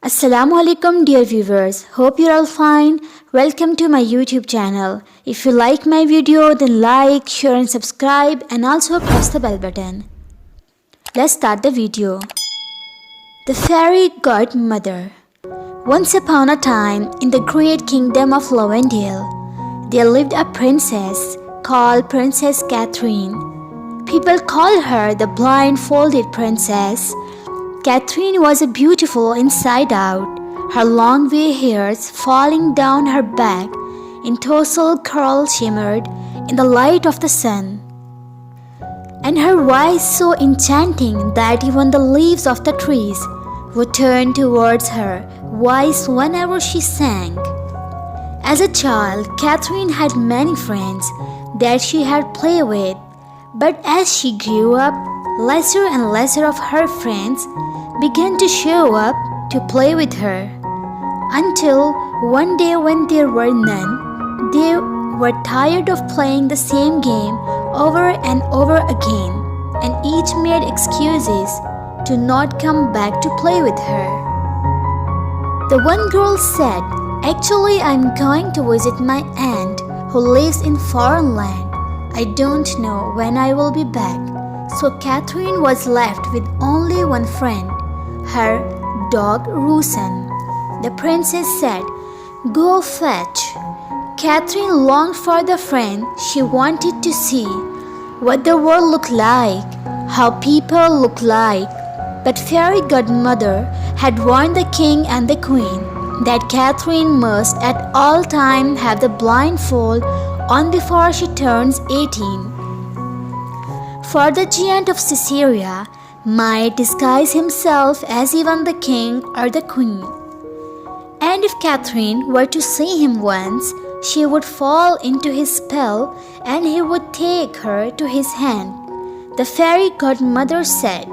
Assalamu alaikum dear viewers, hope you're all fine. Welcome to my YouTube channel. If you like my video then like, share and subscribe and also press the bell button. Let's start the video. The Fairy Godmother. Once upon a time in the great kingdom of Lavendale, there lived a princess called Princess Catherine. People call her the blindfolded princess. Catherine was beautiful inside out, her long grey hairs falling down her back in tousled curls shimmered in the light of the sun, and her voice so enchanting that even the leaves of the trees would turn towards her voice whenever she sang. As a child, Catherine had many friends that she had played with, but as she grew up, lesser and lesser of her friends began to show up to play with her, until one day when there were none, they were tired of playing the same game over and over again, and each made excuses to not come back to play with her. The one girl said, "Actually, I'm going to visit my aunt who lives in foreign land. I don't know when I will be back." So Catherine was left with only one friend, her dog Rusen. The princess said, "Go fetch." Catherine longed for the friend she wanted to see what the world looked like, how people look like. But Fairy Godmother had warned the king and the queen that Catherine must at all times have the blindfold on before she turns 18. For the giant of Caesarea might disguise himself as even the king or the queen, and if Catherine were to see him once, she would fall into his spell and he would take her to his hand. The Fairy Godmother said,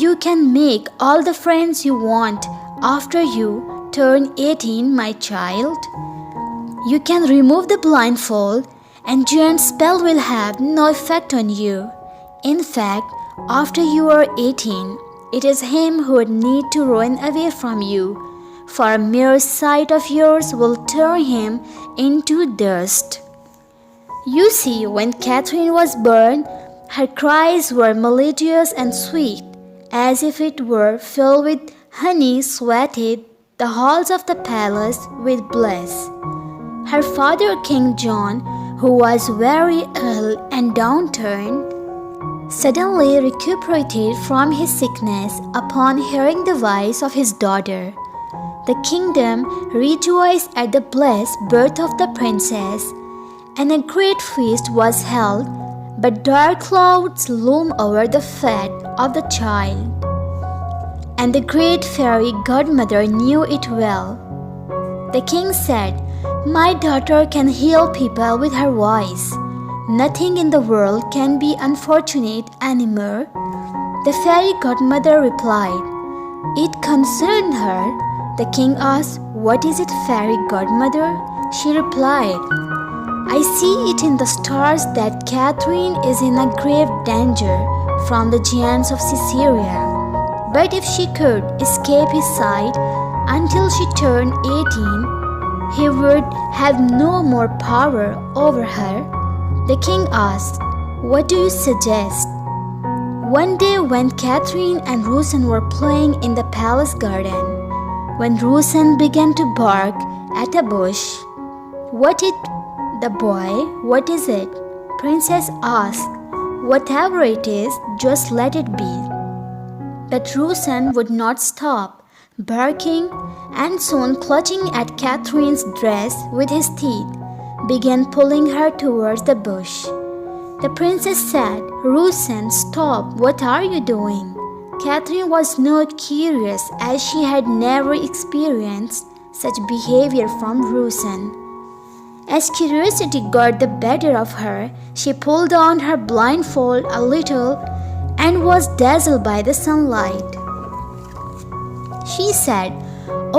"You can make all the friends you want after you turn 18, my child. You can remove the blindfold and giant's spell will have no effect on you. In fact, after you are 18, it is him who would need to run away from you, for a mere sight of yours will turn him into dust." You see, when Catherine was born, her cries were melodious and sweet, as if it were filled with honey sweated the halls of the palace with bliss. Her father, King John, who was very ill and downturned, suddenly recuperated from his sickness upon hearing the voice of his daughter. The kingdom rejoiced at the blessed birth of the princess, and a great feast was held, but dark clouds loomed over the fate of the child, and the great fairy godmother knew it well. The king said, "My daughter can heal people with her voice. Nothing in the world can be unfortunate anymore." The fairy godmother replied, "It concerned her." The king asked, "What is it, fairy godmother?" She replied, "I see it in the stars that Catherine is in a grave danger from the giants of Caesarea. But if she could escape his sight until she turned 18, he would have no more power over her." The king asked, "What do you suggest?" One day when Catherine and Rusen were playing in the palace garden, when Rusen began to bark at a bush, "What it, the boy? What is it?" Princess asked, "Whatever it is, just let it be." But Rusen would not stop barking, and soon clutching at Catherine's dress with his teeth, began pulling her towards the bush. The princess said, "Rusen, stop, what are you doing?" Catherine was not curious, as she had never experienced such behavior from Rusen. As curiosity got the better of her, she pulled down her blindfold a little and was dazzled by the sunlight. She said,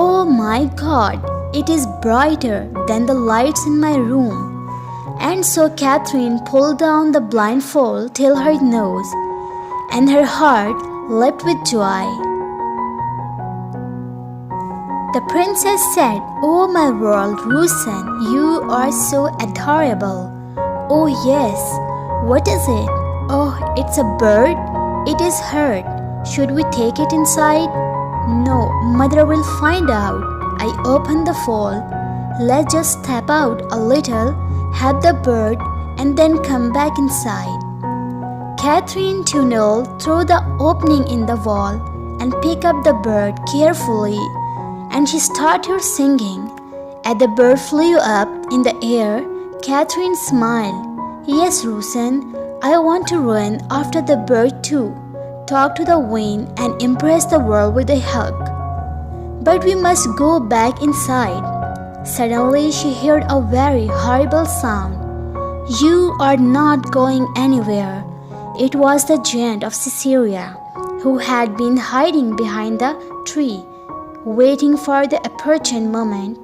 "Oh my God, it is brighter than the lights in my room." And so Catherine pulled down the blindfold till her nose, and her heart leapt with joy. The princess said, "Oh my world, Rusen, you are so adorable." "Oh yes, what is it?" "Oh, it's a bird. It is hurt. Should we take it inside?" "No, mother will find out." I opened the fold. "Let's just step out a little, have the bird, and then come back inside." Catherine tunneled through the opening in the wall and picked up the bird carefully, and she started singing. As the bird flew up in the air, Catherine smiled. "Yes, Rusen, I want to run after the bird too, talk to the wind, and impress the world with a hug. But we must go back inside." Suddenly she heard a very horrible sound. "You are not going anywhere." It was the giant of Caesarea, who had been hiding behind the tree, waiting for the opportune moment.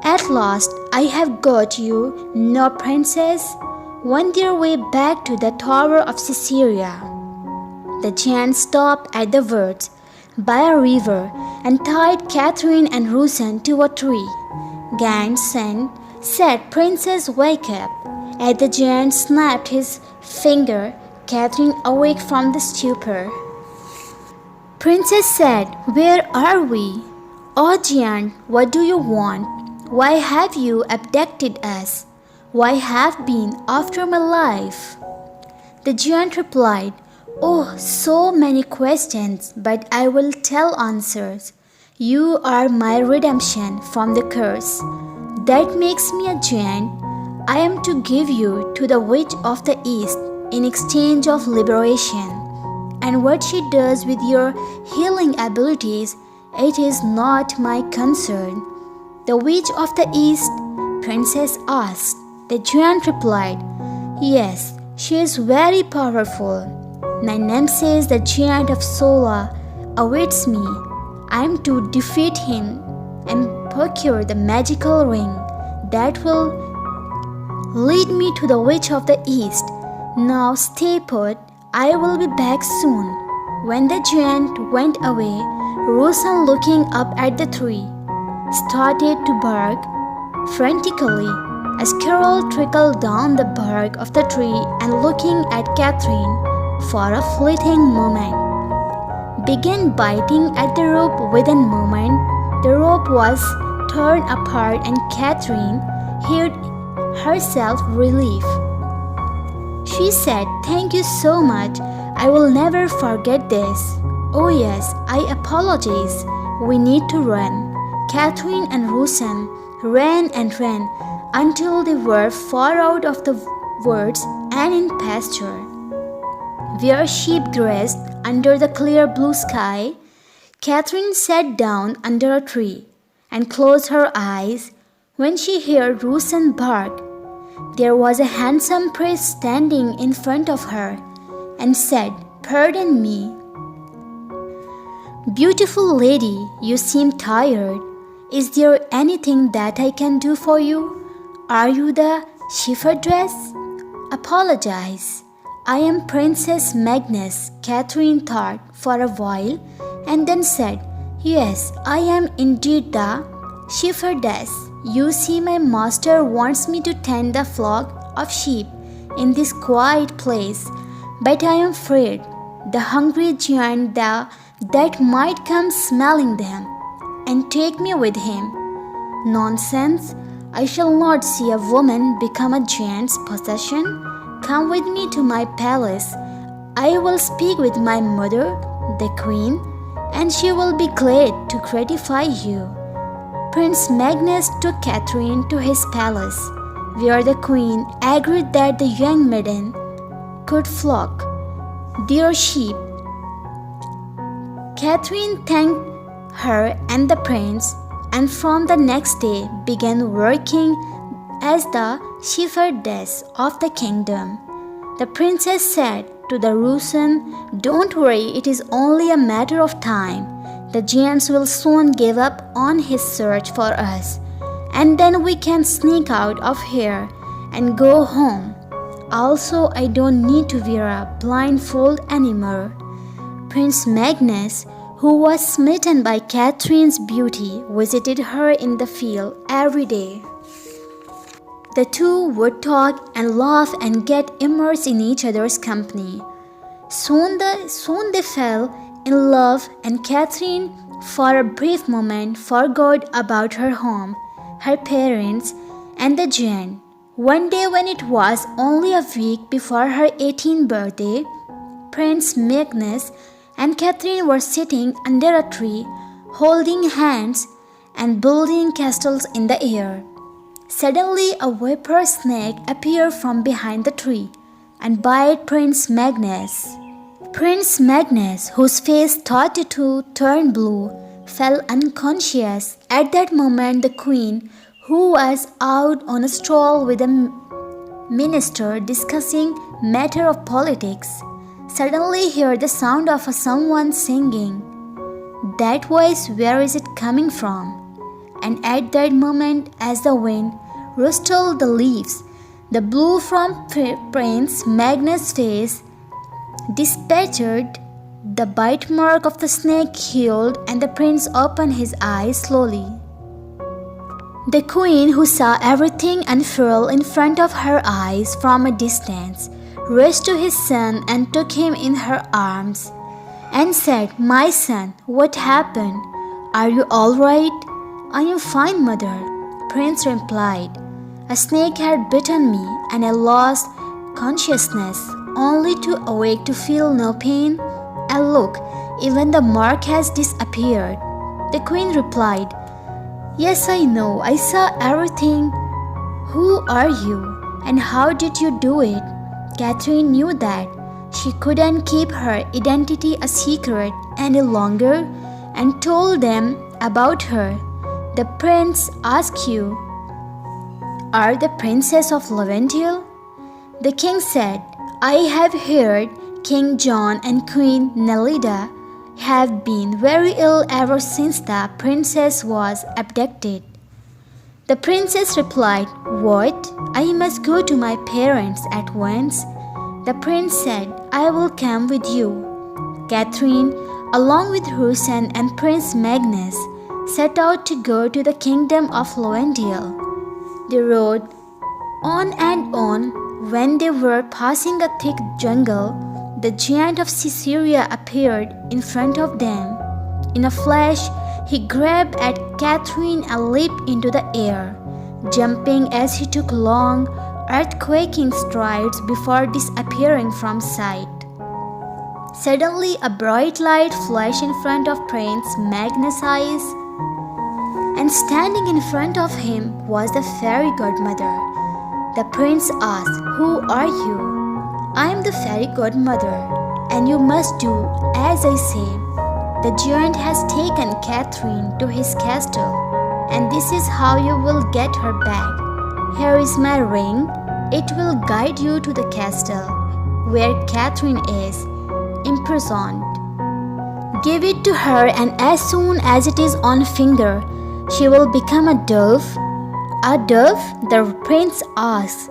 "At last, I have got you, no princess." Went their way back to the tower of Caesarea. The giant stopped at the woods by a river and tied Catherine and Rusen to a tree. "Giant son," said, "Princess, wake up." As the giant snapped his finger, Catherine awoke from the stupor. Princess said, "Where are we?" "Oh giant, what do you want? Why have you abducted us? Why have been after my life?" The giant replied, "Oh, so many questions, but I will tell answers. You are my redemption from the curse. That makes me a giant. I am to give you to the witch of the east in exchange of liberation. And what she does with your healing abilities, it is not my concern." "The witch of the east?" Princess asked. The giant replied, "Yes, she is very powerful. My namesake, the giant of Sola, awaits me. I am to defeat him and procure the magical ring that will lead me to the witch of the east. Now stay put, I will be back soon." When the giant went away, Rusen, looking up at the tree, started to bark frantically. A squirrel trickled down the bark of the tree and, looking at Catherine for a fleeting moment, began biting at the rope. Within a moment, the rope was torn apart and Catherine heard herself relief. She said, "Thank you so much. I will never forget this." "Oh yes, I apologize. We need to run." Catherine and Rusen ran and ran until they were far out of the woods and in pasture, where sheep grazed under the clear blue sky. Catherine sat down under a tree and closed her eyes when she heard Rusen bark. There was a handsome priest standing in front of her and said, "Pardon me, beautiful lady, you seem tired. Is there anything that I can do for you? Are you the shepherdess?" "Apologize. I am Princess Magnus," Catherine thought for a while and then said, "Yes, I am indeed the shepherdess. You see, my master wants me to tend the flock of sheep in this quiet place, but I am afraid the hungry giant that might come smelling them and take me with him." "Nonsense! I shall not see a woman become a giant's possession. Come with me to my palace. I will speak with my mother, the queen, and she will be glad to gratify you." Prince Magnus took Catherine to his palace, where the queen agreed that the young maiden could flock their sheep. Catherine thanked her and the prince, and from the next day began working as the shepherdess of the kingdom. The princess said to the Rusen, "Don't worry, it is only a matter of time. The giants will soon give up on his search for us, and then we can sneak out of here and go home. Also, I don't need to wear a blindfold anymore." Prince Magnus who was smitten by Catherine's beauty, visited her in the field every day. The two would talk and laugh and get immersed in each other's company. Soon they fell in love, and Catherine, for a brief moment, forgot about her home, her parents, and the giant. One day, when it was only a week before her 18th birthday, Prince Magnus and Catherine were sitting under a tree, holding hands and building castles in the air. Suddenly, a viper snake appeared from behind the tree and bit Prince Magnus. Prince Magnus, whose face started to turn blue, fell unconscious. At that moment, the queen, who was out on a stroll with a minister discussing matter of politics, suddenly heard the sound of someone singing. That voice, where is it coming from? And at that moment, as the wind rustled the leaves, the blue from Prince Magnus' face dissipated, the bite mark of the snake healed, and the prince opened his eyes slowly. The queen, who saw everything unfurl in front of her eyes from a distance, rushed to his son and took him in her arms and said, "My son, what happened? Are you all right?" "I am fine, mother," Prince replied. "A snake had bitten me and I lost consciousness, only to awake to feel no pain. And look, even the mark has disappeared." The queen replied, "Yes, I know. I saw everything. Who are you and how did you do it?" Catherine knew that she couldn't keep her identity a secret any longer and told them about her. The prince asked, "You are the princess of Lavendale?" The king said, "I have heard King John and Queen Nelida have been very ill ever since the princess was abducted." The princess replied, "What? I must go to my parents at once." The prince said, "I will come with you." Catherine, along with her son and Prince Magnus, set out to go to the kingdom of Lavendale. They rode on and on. When they were passing a thick jungle, the giant of Caesarea appeared in front of them. In a flash, he grabbed at Catherine and leaped into the air, jumping as he took long, earth-quaking strides before disappearing from sight. Suddenly, a bright light flashed in front of Prince Magnus' eyes, and standing in front of him was the fairy godmother. The prince asked, "Who are you?" "I am the fairy godmother, and you must do as I say. The giant has taken Catherine to his castle, and this is how you will get her back. Here is my ring. It will guide you to the castle where Catherine is imprisoned. Give it to her, and as soon as it is on finger, she will become a dove." "A dove?" the prince asked.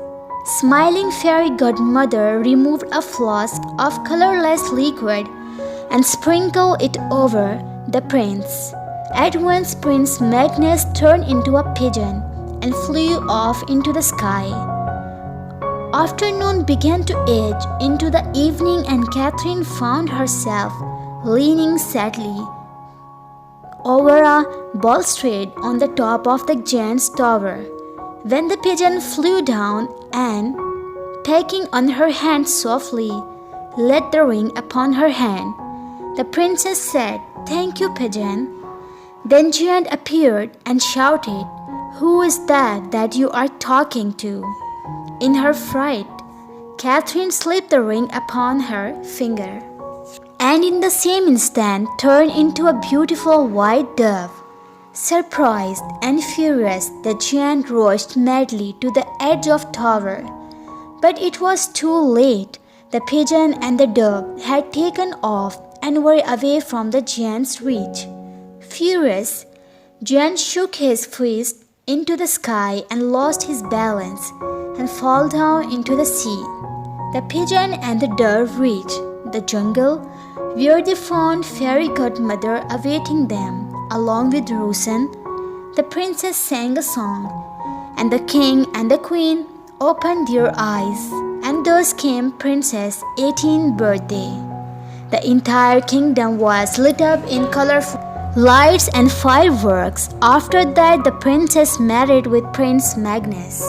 Smiling fairy godmother removed a flask of colorless liquid and sprinkled it over the prince. At once Prince Magnus turned into a pigeon and flew off into the sky. Afternoon began to edge into the evening, and Catherine found herself leaning sadly over a balustrade on the top of the giant's tower, when the pigeon flew down and, taking on her hand softly, laid the ring upon her hand. The princess said, "Thank you, pigeon." Then giant appeared and shouted, "Who is that you are talking to?" In her fright, Catherine slipped the ring upon her finger, and in the same instant turned into a beautiful white dove. Surprised and furious, the giant rushed madly to the edge of the tower. But it was too late. The pigeon and the dove had taken off and were away from the giant's reach. Furious, giant shook his fist into the sky and lost his balance and fell down into the sea. The pigeon and the dove reached the jungle where they found fairy godmother awaiting them. Along with Rosen, the princess sang a song, and the king and the queen opened their eyes, and thus came Princess' 18th birthday. The entire kingdom was lit up in colorful lights and fireworks. After that, the princess married with Prince Magnus.